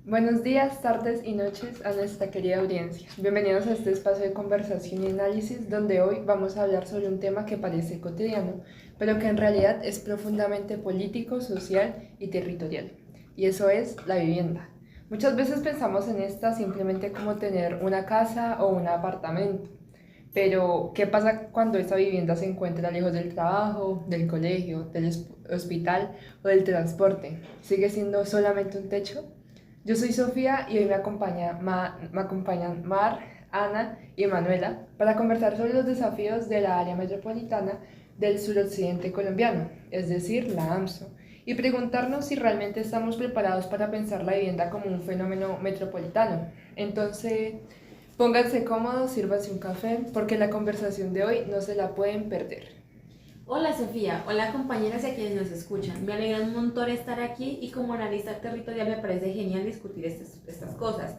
Buenos días, tardes y noches a nuestra querida audiencia. Bienvenidos a este espacio de conversación y análisis donde hoy vamos a hablar sobre un tema que parece cotidiano, pero que en realidad es profundamente político, social y territorial. Y eso es la vivienda. Muchas veces pensamos en esta simplemente como tener una casa o un apartamento. Pero, ¿qué pasa cuando esa vivienda se encuentra lejos del trabajo, del colegio, del hospital o del transporte? ¿Sigue siendo solamente un techo? Yo soy Sofía y hoy me acompañan Mar, Ana y Manuela para conversar sobre los desafíos de la área metropolitana del suroccidente colombiano, es decir, la AMSO, y preguntarnos si realmente estamos preparados para pensar la vivienda como un fenómeno metropolitano. Entonces, pónganse cómodos, sírvanse un café, porque la conversación de hoy no se la pueden perder. Hola Sofía, hola compañeras y a quienes nos escuchan. Me alegra un montón estar aquí y como analista territorial me parece genial discutir estas cosas.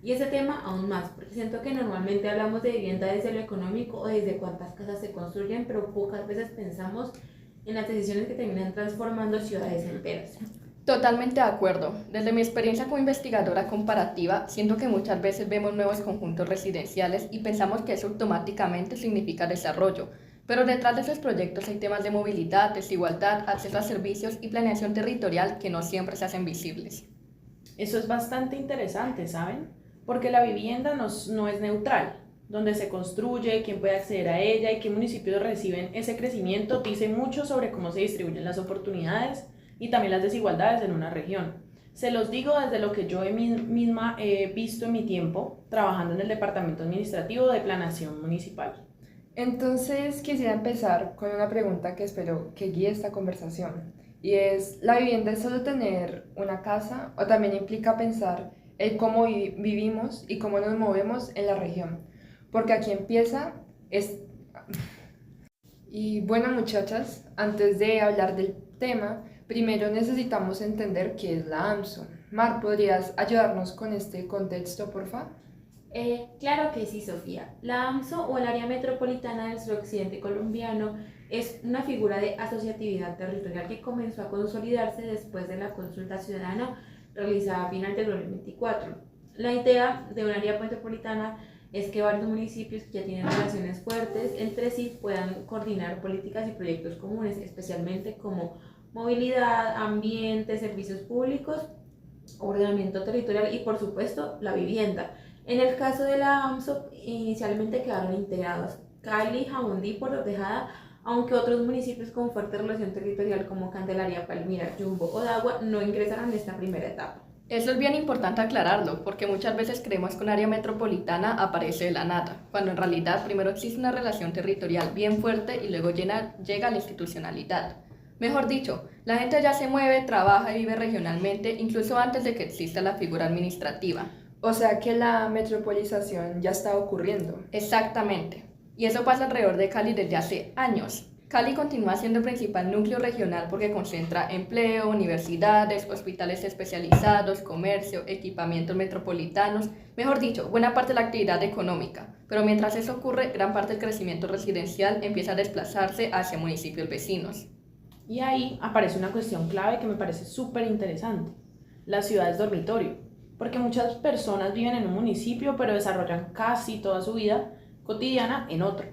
Y ese tema aún más, porque siento que normalmente hablamos de vivienda desde lo económico o desde cuántas casas se construyen, pero pocas veces pensamos en las decisiones que terminan transformando ciudades enteras. Totalmente de acuerdo. Desde mi experiencia como investigadora comparativa, siento que muchas veces vemos nuevos conjuntos residenciales y pensamos que eso automáticamente significa desarrollo. Pero detrás de esos proyectos hay temas de movilidad, desigualdad, acceso a servicios y planeación territorial que no siempre se hacen visibles. Eso es bastante interesante, ¿saben? Porque la vivienda no es neutral. Donde se construye, quién puede acceder a ella y qué municipios reciben ese crecimiento dice mucho sobre cómo se distribuyen las oportunidades y también las desigualdades en una región. Se los digo desde lo que yo misma he visto en mi tiempo trabajando en el Departamento Administrativo de Planeación Municipal. Entonces quisiera empezar con una pregunta que espero que guíe esta conversación. Y es, ¿la vivienda es solo tener una casa o también implica pensar el cómo vivimos y cómo nos movemos en la región? Porque aquí empieza es... Y bueno, muchachas, antes de hablar del tema, primero necesitamos entender qué es la AMSO. Mar, ¿podrías ayudarnos con este contexto, por favor? Claro que sí, Sofía. La AMSO o el Área Metropolitana del Suroccidente Colombiano es una figura de asociatividad territorial que comenzó a consolidarse después de la consulta ciudadana realizada a finales del 2024. La idea de un área metropolitana es que varios municipios que ya tienen relaciones fuertes entre sí puedan coordinar políticas y proyectos comunes, especialmente como movilidad, ambiente, servicios públicos, ordenamiento territorial y por supuesto la vivienda. En el caso de la AMSO, inicialmente quedaron integrados Cali, Jamundí y Puerto Tejada, aunque otros municipios con fuerte relación territorial como Candelaria, Palmira, Yumbo o Dagua no ingresaron en esta primera etapa. Eso es bien importante aclararlo, porque muchas veces creemos que un área metropolitana aparece de la nada, cuando en realidad primero existe una relación territorial bien fuerte y luego llega la institucionalidad. Mejor dicho, la gente ya se mueve, trabaja y vive regionalmente, incluso antes de que exista la figura administrativa. O sea que la metropolización ya está ocurriendo. Exactamente. Y eso pasa alrededor de Cali desde hace años. Cali continúa siendo el principal núcleo regional porque concentra empleo, universidades, hospitales especializados, comercio, equipamientos metropolitanos, mejor dicho, buena parte de la actividad económica. Pero mientras eso ocurre, gran parte del crecimiento residencial empieza a desplazarse hacia municipios vecinos. Y ahí aparece una cuestión clave que me parece súper interesante. Las ciudades dormitorio. Porque muchas personas viven en un municipio pero desarrollan casi toda su vida cotidiana en otro.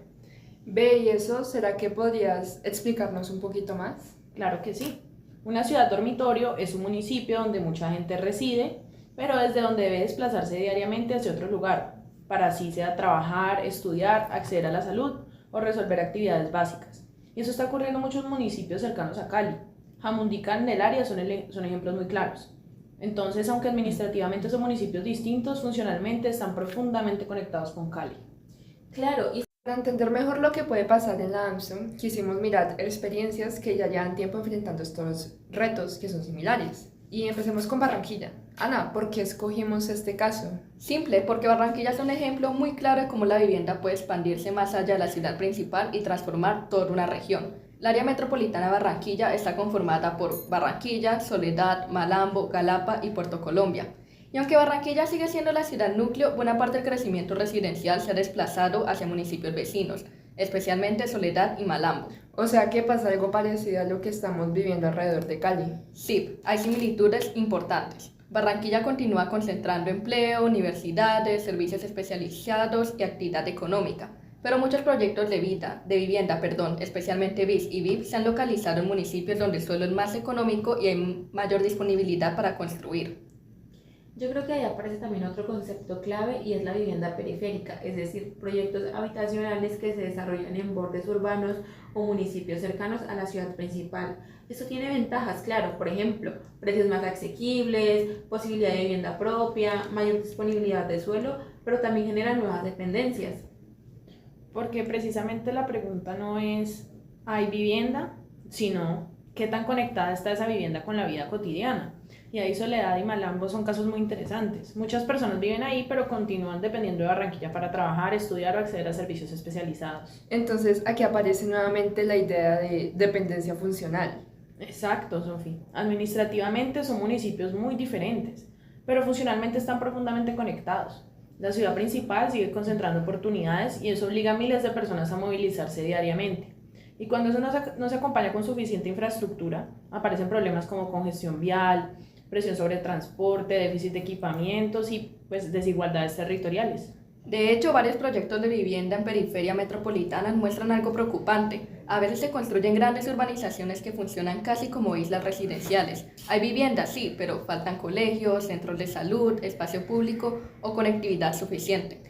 Ve, ¿y eso será que podrías explicarnos un poquito más? Claro que sí. Una ciudad dormitorio es un municipio donde mucha gente reside, pero desde donde debe desplazarse diariamente hacia otro lugar, para así sea trabajar, estudiar, acceder a la salud o resolver actividades básicas. Y eso está ocurriendo en muchos municipios cercanos a Cali. Jamundí y Candelaria son ejemplos muy claros. Entonces, aunque administrativamente son municipios distintos, funcionalmente están profundamente conectados con Cali. Claro, y Para entender mejor lo que puede pasar en la AMSO, quisimos mirar experiencias que ya llevan tiempo enfrentando estos retos que son similares. Y empecemos con Barranquilla. Ana, ¿por qué escogimos este caso? Simple, porque Barranquilla es un ejemplo muy claro de cómo la vivienda puede expandirse más allá de la ciudad principal y transformar toda una región. El área metropolitana de Barranquilla está conformada por Barranquilla, Soledad, Malambo, Galapa y Puerto Colombia. Y aunque Barranquilla sigue siendo la ciudad núcleo, buena parte del crecimiento residencial se ha desplazado hacia municipios vecinos, especialmente Soledad y Malambo. O sea que pasa algo parecido a lo que estamos viviendo alrededor de Cali. Sí, hay similitudes importantes. Barranquilla continúa concentrando empleo, universidades, servicios especializados y actividad económica, pero muchos proyectos de vivienda, especialmente BIS y VIP, se han localizado en municipios donde el suelo es más económico y hay mayor disponibilidad para construir. Yo creo que ahí aparece también otro concepto clave y es la vivienda periférica, es decir, proyectos habitacionales que se desarrollan en bordes urbanos o municipios cercanos a la ciudad principal. Esto tiene ventajas, claro, por ejemplo, precios más asequibles, posibilidad de vivienda propia, mayor disponibilidad de suelo, pero también genera nuevas dependencias. Porque precisamente la pregunta no es ¿hay vivienda?, sino ¿qué tan conectada está esa vivienda con la vida cotidiana? Y ahí Soledad y Malambo son casos muy interesantes. Muchas personas viven ahí, pero continúan dependiendo de Barranquilla para trabajar, estudiar o acceder a servicios especializados. Entonces aquí aparece nuevamente la idea de dependencia funcional. Exacto, Sofi. Administrativamente son municipios muy diferentes, pero funcionalmente están profundamente conectados. La ciudad principal sigue concentrando oportunidades y eso obliga a miles de personas a movilizarse diariamente. Y cuando eso no se acompaña con suficiente infraestructura, aparecen problemas como congestión vial, presión sobre transporte, déficit de equipamientos y pues desigualdades territoriales. De hecho, varios proyectos de vivienda en periferia metropolitana muestran algo preocupante. A veces se construyen grandes urbanizaciones que funcionan casi como islas residenciales. Hay viviendas, sí, pero faltan colegios, centros de salud, espacio público o conectividad suficiente.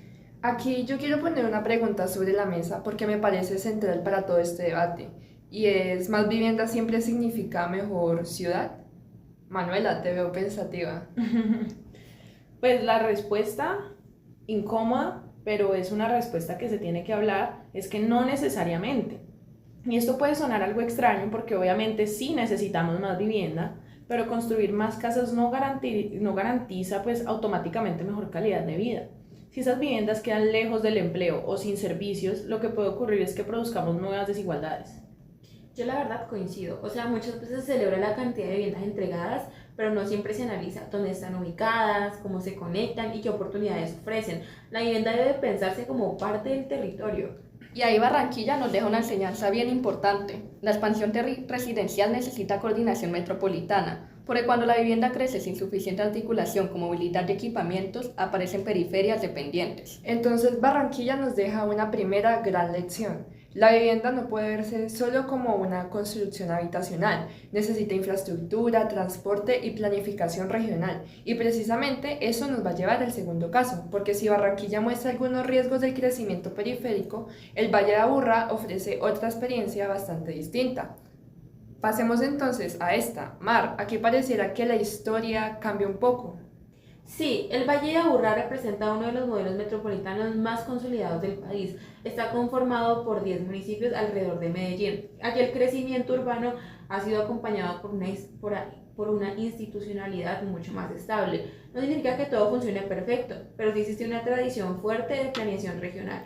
Aquí yo quiero poner una pregunta sobre la mesa porque me parece central para todo este debate. Y es, ¿más vivienda siempre significa mejor ciudad? Manuela, te veo pensativa. Pues la respuesta, incómoda, pero es una respuesta que se tiene que hablar, es que no necesariamente. Y esto puede sonar algo extraño porque obviamente sí necesitamos más vivienda, pero construir más casas no garantiza pues automáticamente mejor calidad de vida. Si esas viviendas quedan lejos del empleo o sin servicios, lo que puede ocurrir es que produzcamos nuevas desigualdades. Yo la verdad coincido, o sea, muchas veces se celebra la cantidad de viviendas entregadas, pero no siempre se analiza dónde están ubicadas, cómo se conectan y qué oportunidades ofrecen. La vivienda debe pensarse como parte del territorio. Y ahí Barranquilla nos deja una enseñanza bien importante. La expansión residencial necesita coordinación metropolitana, porque cuando la vivienda crece sin suficiente articulación con movilidad de equipamientos, aparecen periferias dependientes. Entonces Barranquilla nos deja una primera gran lección. La vivienda no puede verse solo como una construcción habitacional, necesita infraestructura, transporte y planificación regional. Y precisamente eso nos va a llevar al segundo caso, porque si Barranquilla muestra algunos riesgos del crecimiento periférico, el Valle de Aburrá ofrece otra experiencia bastante distinta. Pasemos entonces a esta. Mar, aquí pareciera que la historia cambia un poco. Sí, el Valle de Aburrá representa uno de los modelos metropolitanos más consolidados del país. Está conformado por 10 municipios alrededor de Medellín. Aquí el crecimiento urbano ha sido acompañado por una institucionalidad mucho más estable. No significa que todo funcione perfecto, pero sí existe una tradición fuerte de planeación regional.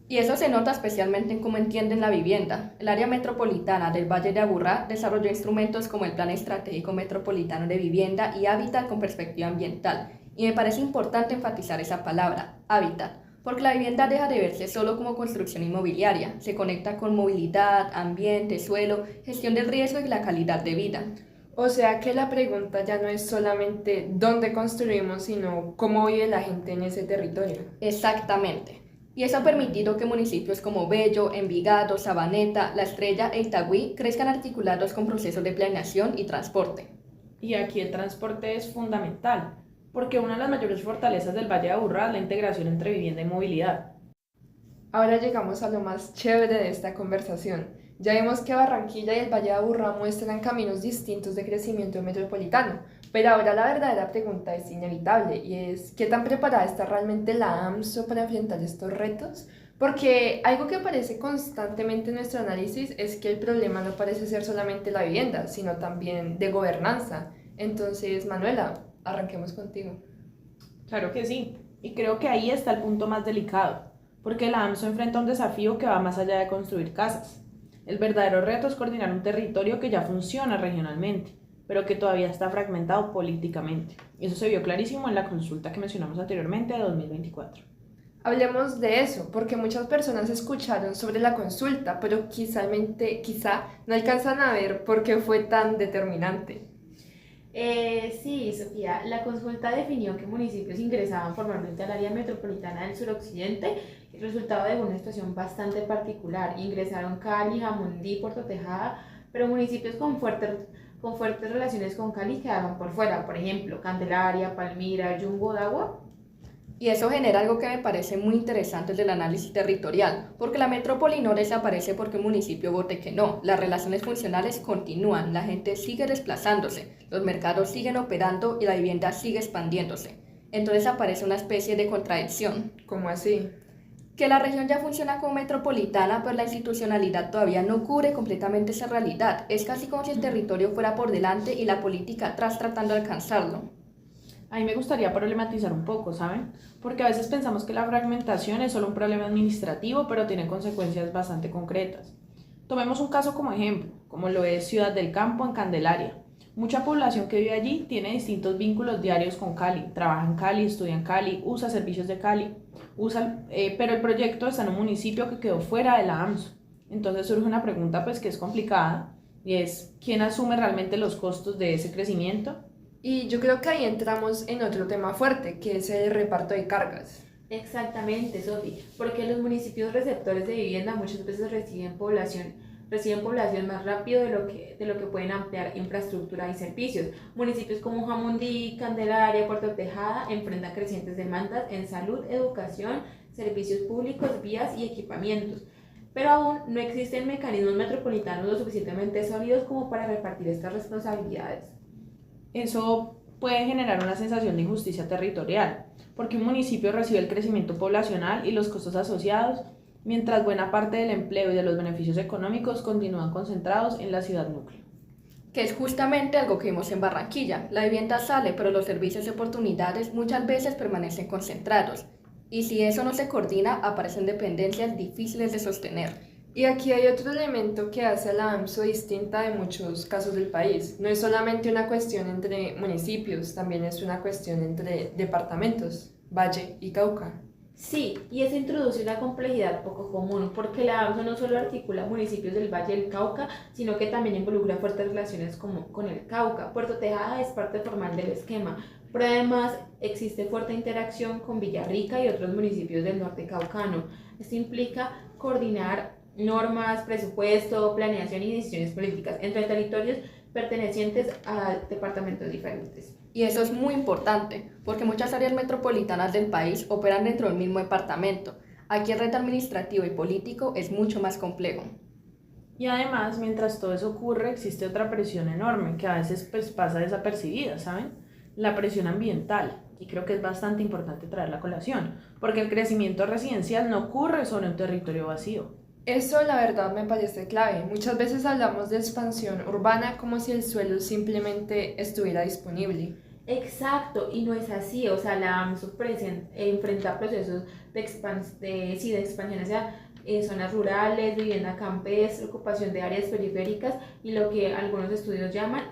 Y eso se nota especialmente en cómo entienden la vivienda. El área metropolitana del Valle de Aburrá desarrolló instrumentos como el Plan Estratégico Metropolitano de Vivienda y Hábitat con perspectiva ambiental. Y me parece importante enfatizar esa palabra, hábitat, porque la vivienda deja de verse solo como construcción inmobiliaria, se conecta con movilidad, ambiente, suelo, gestión del riesgo y la calidad de vida. O sea que la pregunta ya no es solamente dónde construimos, sino cómo vive la gente en ese territorio. Exactamente. Y eso ha permitido que municipios como Bello, Envigado, Sabaneta, La Estrella e Itagüí crezcan articulados con procesos de planeación y transporte. Y aquí el transporte es fundamental, porque una de las mayores fortalezas del Valle de Aburrá es la integración entre vivienda y movilidad. Ahora llegamos a lo más chévere de esta conversación. Ya vimos que Barranquilla y el Valle de Aburrá muestran caminos distintos de crecimiento metropolitano, pero ahora la verdadera pregunta es inevitable y es ¿qué tan preparada está realmente la AMSO para enfrentar estos retos? Porque algo que aparece constantemente en nuestro análisis es que el problema no parece ser solamente la vivienda, sino también de gobernanza. Entonces, Manuela, arranquemos contigo. Claro que sí, y creo que ahí está el punto más delicado, porque la AMSO enfrenta un desafío que va más allá de construir casas. El verdadero reto es coordinar un territorio que ya funciona regionalmente, pero que todavía está fragmentado políticamente. Y eso se vio clarísimo en la consulta que mencionamos anteriormente de 2024. Hablemos de eso, porque muchas personas escucharon sobre la consulta, pero quizá no alcanzan a ver por qué fue tan determinante. Sí, Sofía, la consulta definió que municipios ingresaban formalmente al área metropolitana del suroccidente, resultado de una situación bastante particular. Ingresaron Cali, Jamundí, Puerto Tejada, pero municipios con fuertes relaciones con Cali quedaron por fuera, por ejemplo, Candelaria, Palmira, Yumbo, Dagua. Y eso genera algo que me parece muy interesante del análisis territorial, porque la metrópoli no desaparece porque un municipio vote que no, las relaciones funcionales continúan, la gente sigue desplazándose, los mercados siguen operando y la vivienda sigue expandiéndose. Entonces aparece una especie de contradicción. ¿Cómo así? Que la región ya funciona como metropolitana, pero la institucionalidad todavía no cubre completamente esa realidad. Es casi como si el territorio fuera por delante y la política atrás tratando de alcanzarlo. A mí me gustaría problematizar un poco, ¿saben? Porque a veces pensamos que la fragmentación es solo un problema administrativo, pero tiene consecuencias bastante concretas. Tomemos un caso como ejemplo, como lo es Ciudad del Campo en Candelaria. Mucha población que vive allí tiene distintos vínculos diarios con Cali, trabaja en Cali, estudia en Cali, usa servicios de Cali, pero el proyecto está en un municipio que quedó fuera de la AMSO. Entonces surge una pregunta pues que es complicada y es ¿quién asume realmente los costos de ese crecimiento? Y yo creo que ahí entramos en otro tema fuerte, que es el reparto de cargas. Exactamente, Sofi, porque los municipios receptores de vivienda muchas veces reciben población más rápido de lo que pueden ampliar infraestructura y servicios. Municipios como Jamundí, Candelaria, Puerto Tejada enfrentan crecientes demandas en salud, educación, servicios públicos, vías y equipamientos. Pero aún no existen mecanismos metropolitanos lo suficientemente sólidos como para repartir estas responsabilidades. Eso puede generar una sensación de injusticia territorial, porque un municipio recibe el crecimiento poblacional y los costos asociados, mientras buena parte del empleo y de los beneficios económicos continúan concentrados en la ciudad núcleo. Que es justamente algo que vimos en Barranquilla. La vivienda sale, pero los servicios y oportunidades muchas veces permanecen concentrados. Y si eso no se coordina, aparecen dependencias difíciles de sostener. Y aquí hay otro elemento que hace a la AMSO distinta de muchos casos del país. No es solamente una cuestión entre municipios, también es una cuestión entre departamentos, Valle y Cauca. Sí, y eso introduce una complejidad poco común, porque la AMSO no solo articula municipios del Valle del Cauca, sino que también involucra fuertes relaciones con el Cauca. Puerto Tejada es parte formal del esquema, pero además existe fuerte interacción con Villarrica y otros municipios del norte caucano. Esto implica coordinar normas, presupuesto, planeación y decisiones políticas entre territorios pertenecientes a departamentos diferentes. Y eso es muy importante, porque muchas áreas metropolitanas del país operan dentro del mismo departamento. Aquí el reto administrativo y político es mucho más complejo. Y además, mientras todo eso ocurre, existe otra presión enorme que a veces pues, pasa desapercibida, ¿saben? La presión ambiental, y creo que es bastante importante traerla a colación, porque el crecimiento residencial no ocurre sobre un territorio vacío. Eso la verdad me parece clave. Muchas veces hablamos de expansión urbana como si el suelo simplemente estuviera disponible. Exacto, y no es así, o sea, la AMSO enfrenta procesos de expansión hacia zonas rurales, vivienda campestre, ocupación de áreas periféricas y lo que algunos estudios llaman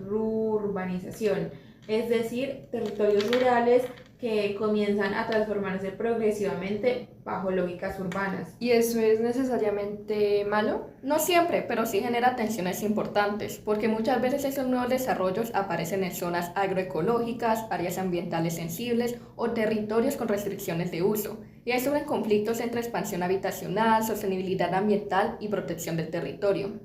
rurbanización, es decir, territorios rurales que comienzan a transformarse progresivamente bajo lógicas urbanas. ¿Y eso es necesariamente malo? No siempre, pero sí genera tensiones importantes, porque muchas veces esos nuevos desarrollos aparecen en zonas agroecológicas, áreas ambientales sensibles o territorios con restricciones de uso. Y hay surgen conflictos entre expansión habitacional, sostenibilidad ambiental y protección del territorio.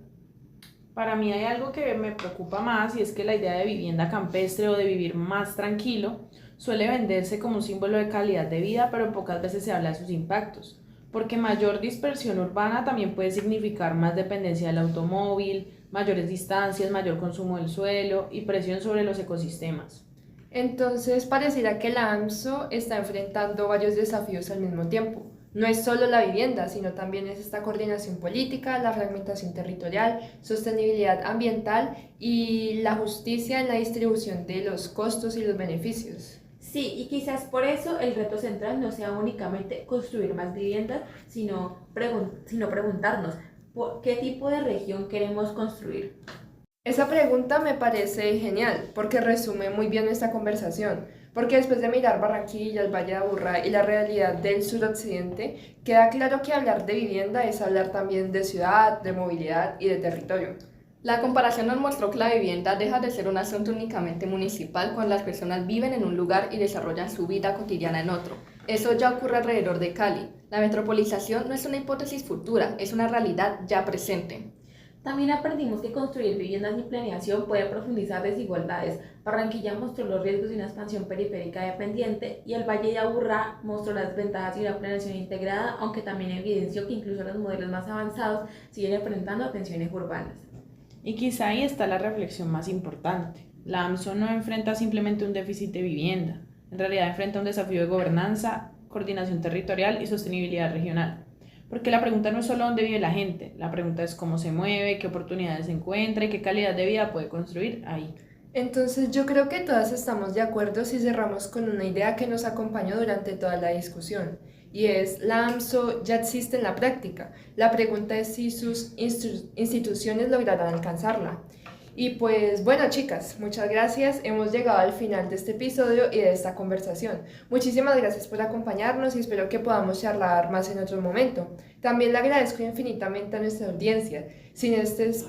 Para mí hay algo que me preocupa más y es que la idea de vivienda campestre o de vivir más tranquilo suele venderse como un símbolo de calidad de vida, pero pocas veces se habla de sus impactos, porque mayor dispersión urbana también puede significar más dependencia del automóvil, mayores distancias, mayor consumo del suelo y presión sobre los ecosistemas. Entonces pareciera que la AMSO está enfrentando varios desafíos al mismo tiempo. No es solo la vivienda, sino también es esta coordinación política, la fragmentación territorial, sostenibilidad ambiental y la justicia en la distribución de los costos y los beneficios. Sí, y quizás por eso el reto central no sea únicamente construir más viviendas, sino preguntarnos qué tipo de región queremos construir. Esa pregunta me parece genial porque resume muy bien esta conversación, porque después de mirar Barranquilla, el Valle de Aburrá y la realidad del suroccidente, queda claro que hablar de vivienda es hablar también de ciudad, de movilidad y de territorio. La comparación nos mostró que la vivienda deja de ser un asunto únicamente municipal cuando las personas viven en un lugar y desarrollan su vida cotidiana en otro. Eso ya ocurre alrededor de Cali. La metropolización no es una hipótesis futura, es una realidad ya presente. También aprendimos que construir viviendas sin planeación puede profundizar desigualdades. Barranquilla mostró los riesgos de una expansión periférica dependiente y el Valle de Aburrá mostró las ventajas de una planeación integrada, aunque también evidenció que incluso los modelos más avanzados siguen enfrentando tensiones urbanas. Y quizá ahí está la reflexión más importante. La AMSO no enfrenta simplemente un déficit de vivienda, en realidad enfrenta un desafío de gobernanza, coordinación territorial y sostenibilidad regional. Porque la pregunta no es solo dónde vive la gente, la pregunta es cómo se mueve, qué oportunidades encuentra y qué calidad de vida puede construir ahí. Entonces yo creo que todas estamos de acuerdo si cerramos con una idea que nos acompañó durante toda la discusión, y es la AMSO ya existe en la práctica. La pregunta es si sus instituciones lograrán alcanzarla. Y pues bueno, chicas, muchas gracias. Hemos llegado al final de este episodio y de esta conversación. Muchísimas gracias por acompañarnos y espero que podamos charlar más en otro momento. También le agradezco infinitamente a nuestra audiencia. Sin ustedes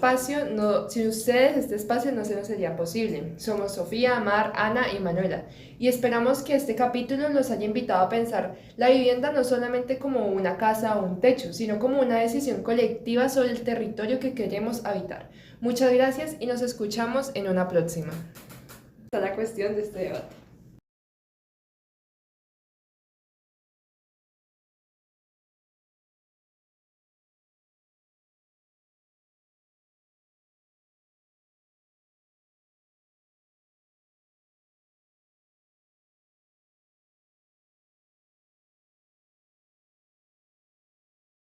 este espacio no se nos sería posible. Somos Sofía, Mar, Ana y Manuela. Y esperamos que este capítulo los haya invitado a pensar la vivienda no solamente como una casa o un techo, sino como una decisión colectiva sobre el territorio que queremos habitar. Muchas gracias y nos escuchamos en una próxima. Esta es la cuestión de este debate.